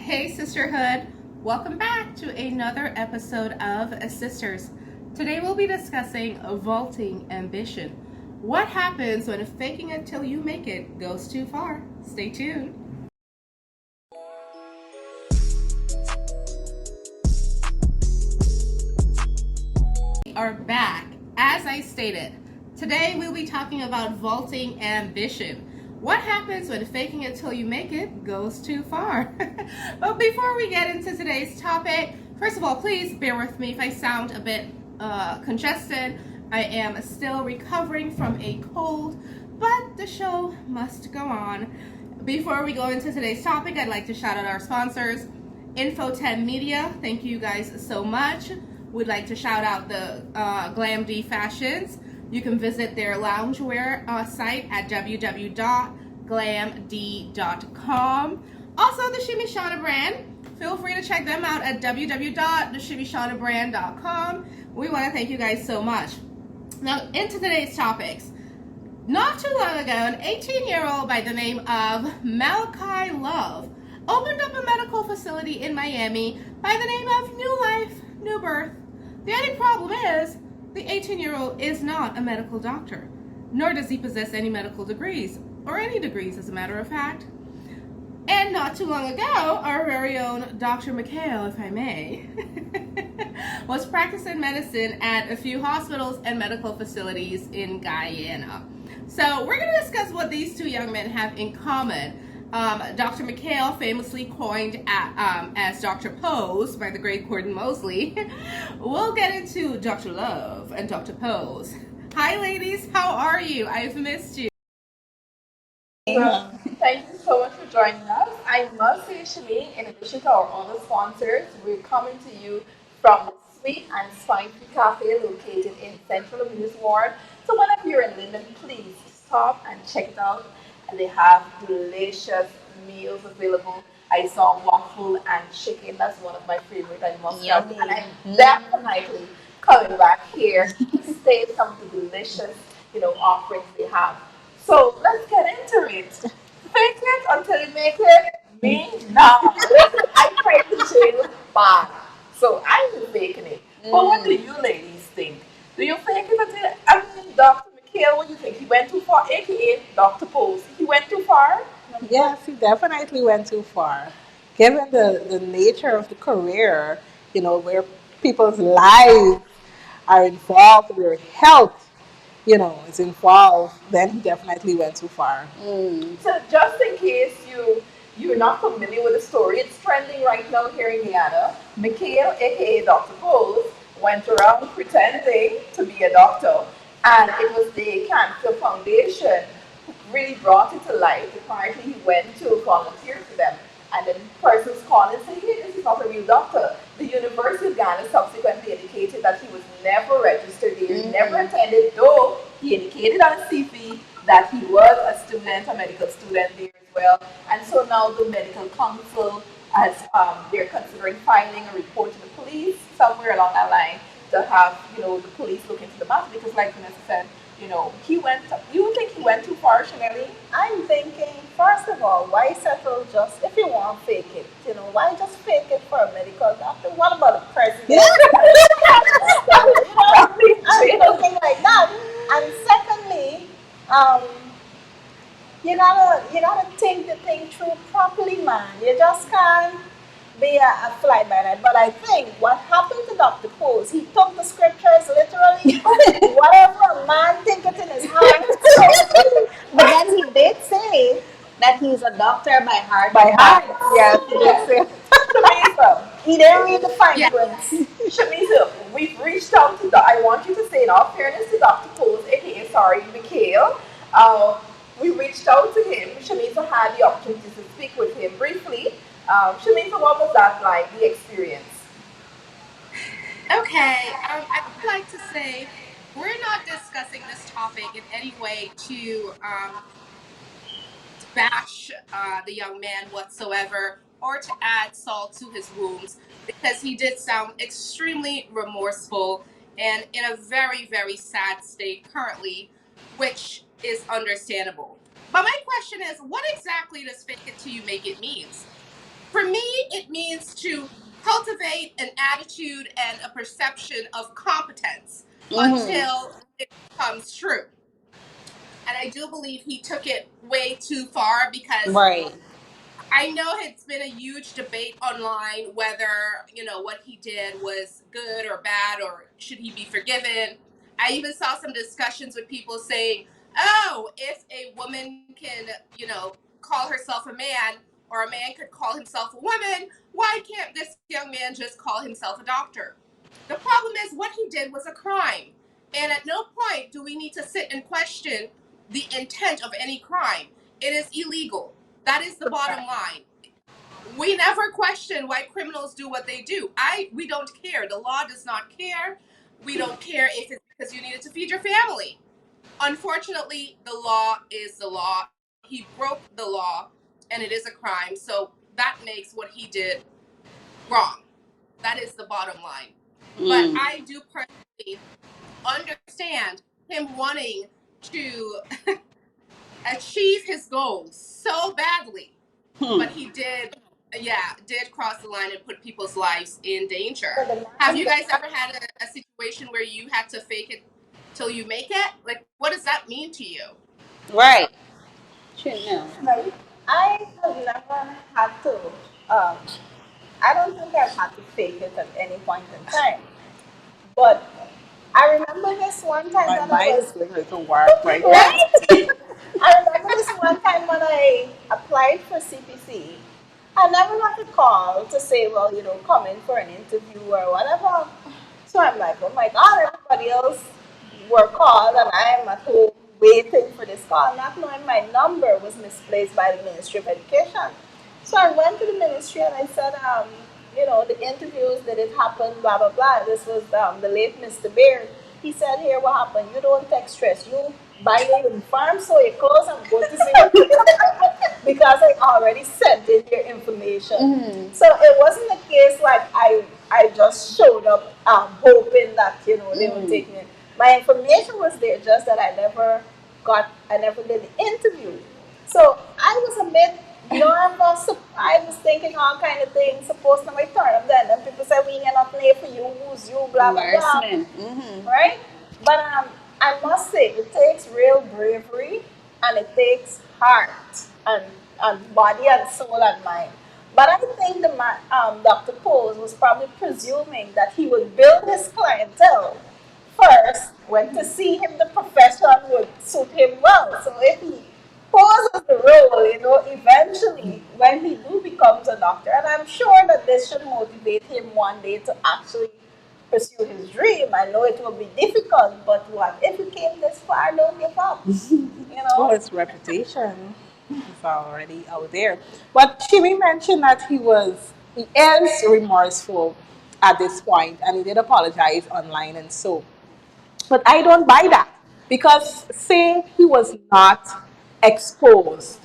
Hey, Sisterhood. Welcome back to another episode of Sisters. Today we'll be discussing vaulting ambition. What happens when faking it till you make it goes too far? Stay tuned. We are back. As I stated, today we'll be talking about vaulting ambition. What happens when faking it till you make it goes too far? But before we get into today's topic, first of all, please bear with me if I sound a bit congested. I am still recovering from a cold, but the show must go on. Before we go into today's topic, I'd like to shout out our sponsors, Info10 Media. Thank you guys so much. We'd like to shout out the Glam D Fashions. You can visit their loungewear site at www.glamd.com. Also, the Shimishana brand. Feel free to check them out at www.theshimishanabrand.com. We want to thank you guys so much. Now, into today's topics. Not too long ago, an 18-year-old by the name of Malachi Love opened up a medical facility in Miami by the name of New Life, New Birth. The only problem is, the 18-year-old is not a medical doctor, nor does he possess any medical degrees, or any degrees as a matter of fact. And not too long ago, our very own Dr. McHale, if I may, was practicing medicine at a few hospitals and medical facilities in Guyana. So we're going to discuss what these two young men have in common. Dr. McHale, famously coined as Dr. Pose by the great Gordon Mosley. We'll get into Dr. Love and Dr. Pose. Hi, ladies. How are you? I've missed you. Thank you so much for joining us. I must say, Shami, in addition to our other sponsors, we're coming to you from the Sweet and Spicy Cafe located in Central Amusement Ward. So whenever you're in Linden, please stop and check it out. And they have delicious meals available. I saw waffle and chicken. That's one of my favorite. I must have. And I'm definitely coming back here to taste some of the delicious, offerings they have. So let's get into it. Fake it until you make it. Me, nah. Listen, I tried to jail bad. So I'm faking it. But what do you ladies think? Do you fake it until, Dr. McHale, what do you think? He went too far, aka Dr. Pose. He went too far? Yes, he definitely went too far. Given the nature of the career, where people's lives are involved, their health, is involved, then he definitely went too far. So just in case you're not familiar with the story, it's trending right now here in Guyana. Mikhail, aka Dr. Pose, went around pretending to be a doctor, and it was the Cancer Foundation who really brought it to light. Apparently, he went to volunteer for them, and then persons called and said, "Hey, this is not a real doctor." The University of Ghana subsequently indicated that he was never registered there, never attended, though he indicated on his CV that he was a student, a medical student there as well. And so now the medical council, as they're considering filing a report to the police somewhere along that line to have, the police look into the matter because, like Vanessa said, he went. You think he went too far, Chanelli? I'm thinking, first of all, why settle just if you want to fake it? Why just fake it for a medical doctor? What about the president? I'm thinking like that. And secondly, um, you gotta think the thing through properly, man. You just can't be a fly by night. But I think what happened to Dr. Pose, he took the scriptures literally. Whatever a man thinketh in his heart. But then he did say that he's a doctor by heart. By heart, yes, he Yes. did say. Shamisa, He didn't read the fine Yeah. print. Shamisa, we've reached out to I want you to say in all fairness to Dr. Pose, aka sorry, Mikhail. We reached out to him. Shamisa had the opportunity to speak with him briefly. Shamisa, what was that like, the experience? Okay, I would like to say we're not discussing this topic in any way to bash the young man whatsoever or to add salt to his wounds because he did sound extremely remorseful and in a very, very sad state currently, which is understandable. But my question is, what exactly does fake it till you make it means? For me, it means to cultivate an attitude and a perception of competence until it becomes true. And I do believe he took it way too far because Right. I know it's been a huge debate online whether, what he did was good or bad or should he be forgiven. I even saw some discussions with people saying, oh, if a woman can, call herself a man or a man could call himself a woman, why can't this young man just call himself a doctor? The problem is what he did was a crime. And at no point do we need to sit and question the intent of any crime. It is illegal. That is the bottom line. We never question why criminals do what they do. We don't care. The law does not care. We don't care if it's because you needed to feed your family. Unfortunately, the law is the law. He broke the law and it is a crime. So that makes what he did wrong. That is the bottom line. But I do personally understand him wanting to achieve his goals so badly, but he did cross the line and put people's lives in danger. Have you guys ever had a situation where you had to fake it till you make it? Like, what does that mean to you? Right. Should know. Like, I have never had to. Um, I don't think I've had to fake it at any point in time. But I remember this one time My when I mind was is going to work right now. right. I remember this one time when I applied for CPC. I never got a call to say, well, come in for an interview or whatever. So I'm like, oh my God, everybody else were called and I'm at home waiting for this call, not knowing my number was misplaced by the Ministry of Education. So I went to the ministry and I said, the interviews, did it happen, blah, blah, blah. This was the late Mr. Baird. He said, here, what happened? You don't take stress. You buy your uniform, sew your clothes, and go to see because I already sent in your information. So it wasn't a case like I just showed up hoping that, they would take me. My information was there, just that I never did the interview. So I was a bit nervous, I was thinking all kind of things. Supposed to I turn up then, and people say we ain't not play for you, who's you, blah blah blah. Right? But I must say it takes real bravery and it takes heart and body and soul and mind. But I think Dr. Pose was probably presuming that he would build his clientele first. When to see him, the profession would suit him well. So if he poses the role, eventually when he do becomes a doctor, and I'm sure that this should motivate him one day to actually pursue his dream. I know it will be difficult, but what if you came this far? Don't give up. Well, his reputation is already out there. But Shimi mentioned that he is remorseful at this point, and he did apologize online and so. But I don't buy that because say he was not exposed,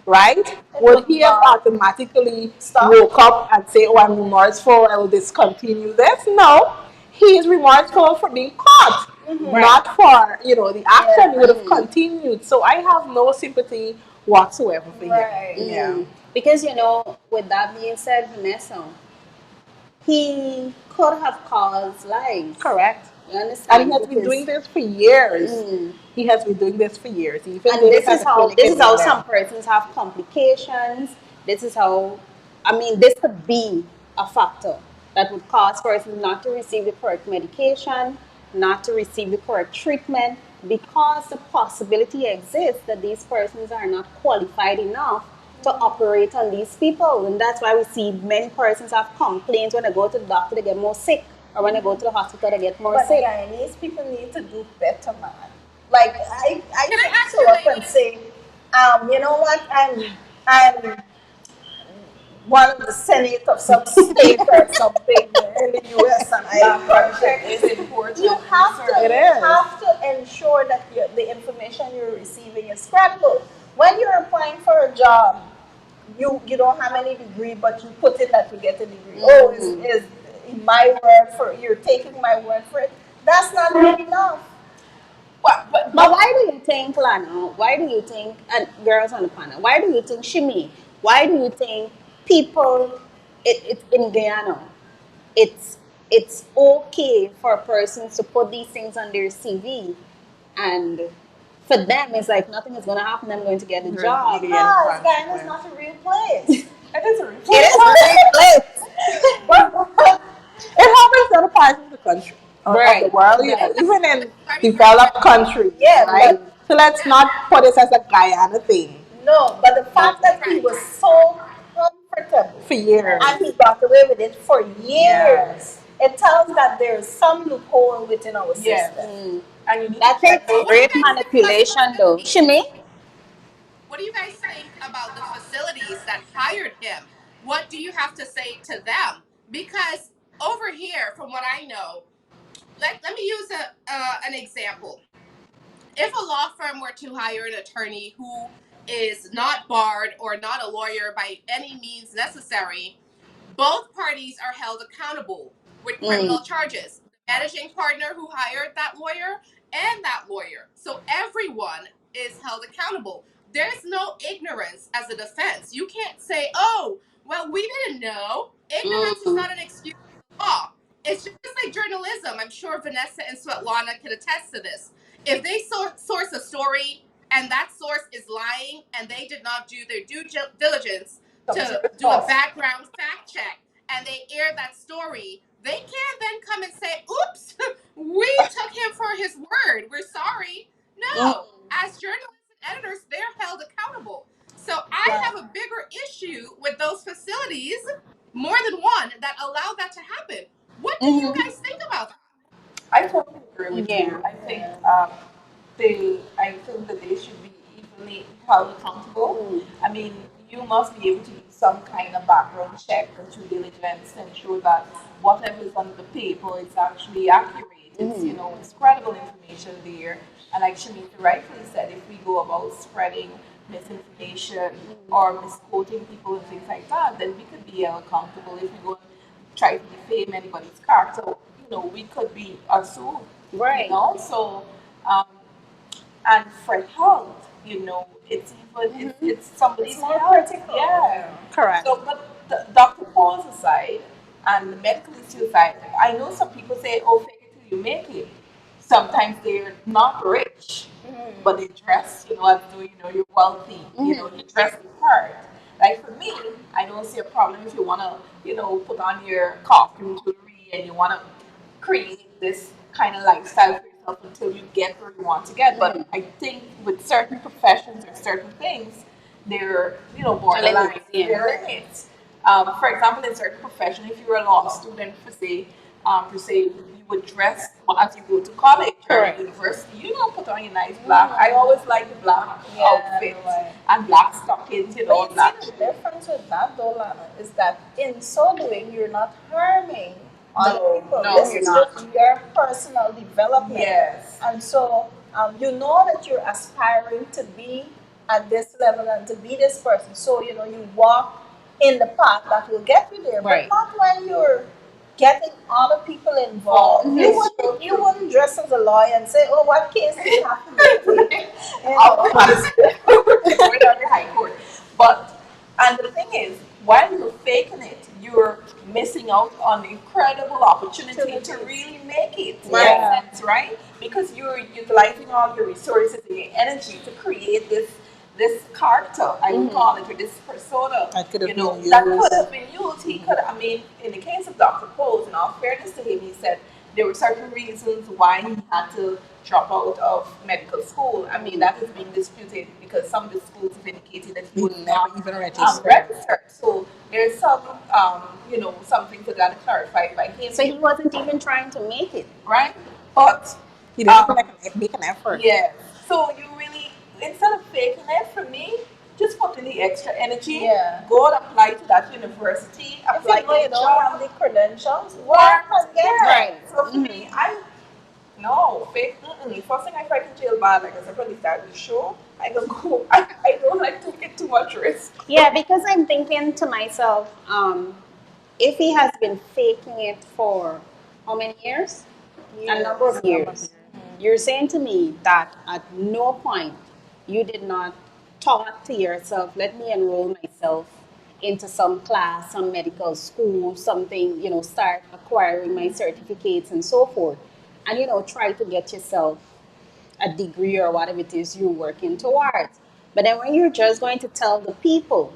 right? Would he have automatically Stop. woke up and say, "Oh, I'm remorseful. I will discontinue this"? No, he is remorseful for being caught, not for the action. He would have continued. So I have no sympathy whatsoever for him. Right. Yeah, Because with that being said, Vanessa, he could have caused lives. correct. You And understand? he has been doing this for years. He has been doing this for years. He even And did this it at is a how clinic this in is how England. some persons have complications. This is how, I mean, this could be a factor that would cause persons not to receive the correct medication, not to receive the correct treatment, because the possibility exists that these persons are not qualified enough to operate on these people. And that's why we see many persons have complaints when they go to the doctor, they get more sick, or when they go to the hospital, they get more sick. Guyanese people need to do better, man. Like I Can I can ask show you, up and ladies? say, you know what, I'm one of the senate of some state or something in the US, and Project is important. you have to It you is. have to ensure that the information you're receiving is credible. When you're applying for a job, you don't have any degree, but you put in that you get a degree. Oh, is my word for you're taking my word for it? That's not good enough. But why do you think, Lana? Why do you think, and girls on the panel, why do you think, Shimi, why do you think people it's in Guyana. It's okay for persons to put these things on their CV, and for them it's like nothing is going to happen. I'm going to get a There's job. really any Because consequence. Guyana is not a real place. It is a It is not a real place. But it happens in other parts of the country, of the Right. world, Right. even in Very, very developed countries, Yeah, right? but So let's not put this as a Guyana thing no, but the fact that he right. was so comfortable for years. and he got away with it for years, Yes. it tells that there's some loophole within our Yes. system. And you need That to check takes those. What do you great guys think about the manipulation, though. facilities? Shimi? What do you guys think about the facilities that hired him? What do you have to say to them? Because over here, from what I know, let me use an example. If a law firm were to hire an attorney who is not barred or not a lawyer by any means necessary, both parties are held accountable with Mm. criminal charges. The managing partner who hired that lawyer and that lawyer. So everyone is held accountable. There's no ignorance as a defense. You can't say, oh, well, we didn't know. Ignorance is Mm. not an excuse in the law. It's just like journalism. I'm sure Vanessa and Svetlana can attest to this. If they source a story and that source is lying and they did not do their due diligence to do a background fact check and they air that story, they can then come and say, oops, we took him for his word. We're sorry. Mm. No, as journalists and editors, they're held accountable. So I have a bigger issue with those facilities, more than one, that allow that to happen. What do you Mhm. guys think about that? I totally agree with Yeah. you. I think that they should be evenly held accountable. I mean, you must be able to do some kind of background check or due diligence to ensure that whatever is on the paper is actually accurate. It's it's credible information there. And like Shamika rightfully said, if we go about spreading misinformation or misquoting people and things like that, then we could be held accountable. If we go and try to defame anybody's character, we could be sued. Right. So um, and for health, it's even it's somebody's It's more health. critical. Yeah. Correct. So, but the Dr. Paul's aside and the medical issue aside, I know some people say, "Oh, fake it till you make it." Sometimes they're not rich, but they dress, as though you're wealthy. You dress the part. Like for me, I don't see a problem if you wanna, put on your costume jewelry and you wanna create this kind of lifestyle for yourself until you get where you want to get. But I think with certain professions or certain things, there borderline, Limits, yeah. there are limits. For example, in certain profession, if you're a law student, per se, you would dress as you go to college or Correct. university. You don't put on your nice black. I always like the black outfit right. and black stockings, But you black. see, the difference with that, though, Lana, is that in so doing, you're not harming other No, people. no, This you're is not. just your personal development. Yes. And so you know that you're aspiring to be at this level and to be this person. So, you walk in the path that will get you there, Right. but not when you're getting other people involved. Mhm. You wouldn't dress as a lawyer and say, oh, what case do you have to make? Going on the high court. And the thing is, while you're faking it, you're missing out on incredible opportunity to really make it. Yeah. Makes sense, right? Because you're utilizing all your resources and your energy to create this character, I would call it, or this persona. That could have been that used. could have been used. He could, I mean, in the case of Dr. Pose, in all fairness to him, he said there were certain reasons why he had to drop out of medical school. I mean, that is being disputed because some of the schools have indicated that he He would never not even registered. registered. So there's something to that clarified by him, So he wasn't even trying to make it. right? But He didn't um, make an effort. yeah. So you really, instead of faking it, for me, just put in the extra energy. Yeah. Go and apply to that university. If Apply you know you to the don't have job. the credentials, Work. work and get Yeah. right. So for me, no fake. First thing I fight in jail bad, like I said, probably start the show. I don't go. I don't like to take too much risk. Yeah, because I'm thinking to myself, if he has been faking it for how many years? A number of years. You're saying to me that at no point you did not thought to yourself, let me enroll myself into some class, some medical school, something, start acquiring my certificates and so forth. And, try to get yourself a degree or whatever it is you're working towards. But then when you're just going to tell the people,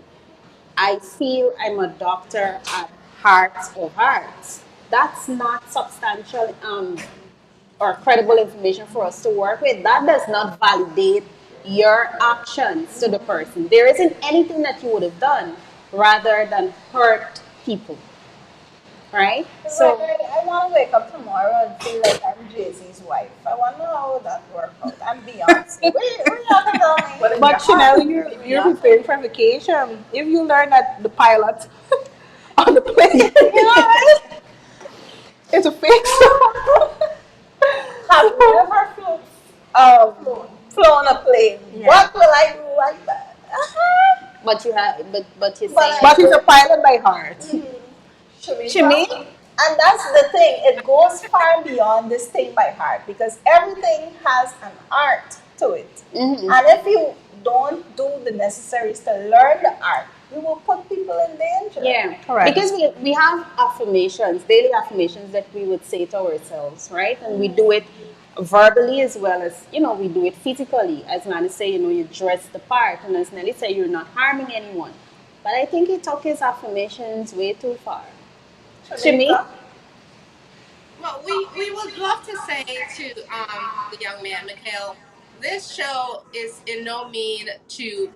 I feel I'm a doctor at heart of hearts, that's not substantial or credible information for us to work with. That does not validate your actions to the person. There isn't anything that you would have done rather than hurt people, right? Like, So, I want to wake up tomorrow and feel like I'm Jay-Z's wife. I want to know how that work out. I'm Beyonce. What you have to tell But me? in your But you know, heart, you're yeah. preparing for vacation. If you learn that the pilot on the plane, You know, right? it's a fake Have never flown a plane. yeah. What will I do like that? But you're But saying But that he's a you're pilot by heart. Shimi. Shamika, and that's the thing. It goes far beyond this thing by heart because everything has an art to it. Hmm. And if you don't do the necessaries to learn the art, you will put people in danger. Yeah, Correct. because we have affirmations, daily affirmations that we would say to ourselves, right? And we do it verbally as well as, we do it physically. As Nani say, you dress the part. And as Nelly say, you're not harming anyone. But I think he took his affirmations way too far. Shimi? Shamika, Well, we would love to say to the young man, Mikhail, this show is in no mean to,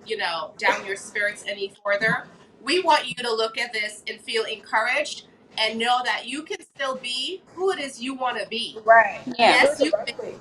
down your spirits any further. We want you to look at this and feel encouraged and know that you can still be who it is you want to be. right. And Yeah. do it Yes, the you right way.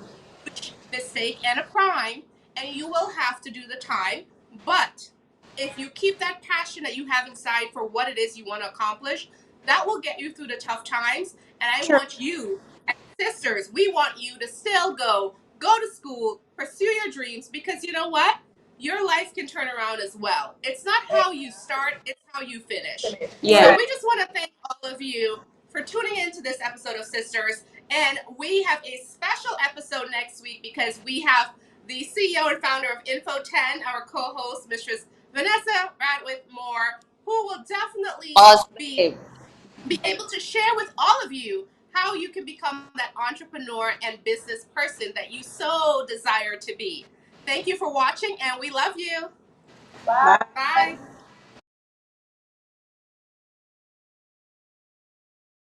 huge mistake and a crime, and you will have to do the time. But if you keep that passion that you have inside for what it is you want to accomplish, that will get you through the tough times. And I Sure. want you, as sisters, we want you to still go to school, pursue your dreams, because you know what? Your life can turn around as well. It's not how you start, it's how you finish. So Yeah. Right. we just want to thank all of you for tuning into this episode of Sisters. And we have a special episode next week because we have the CEO and founder of Info10, our co-host, Mistress Vanessa Radwith Moore, who will definitely Awesome. be able to share with all of you how you can become that entrepreneur and business person that you so desire to be. Thank you for watching, and we love you. Bye. Bye. Bye.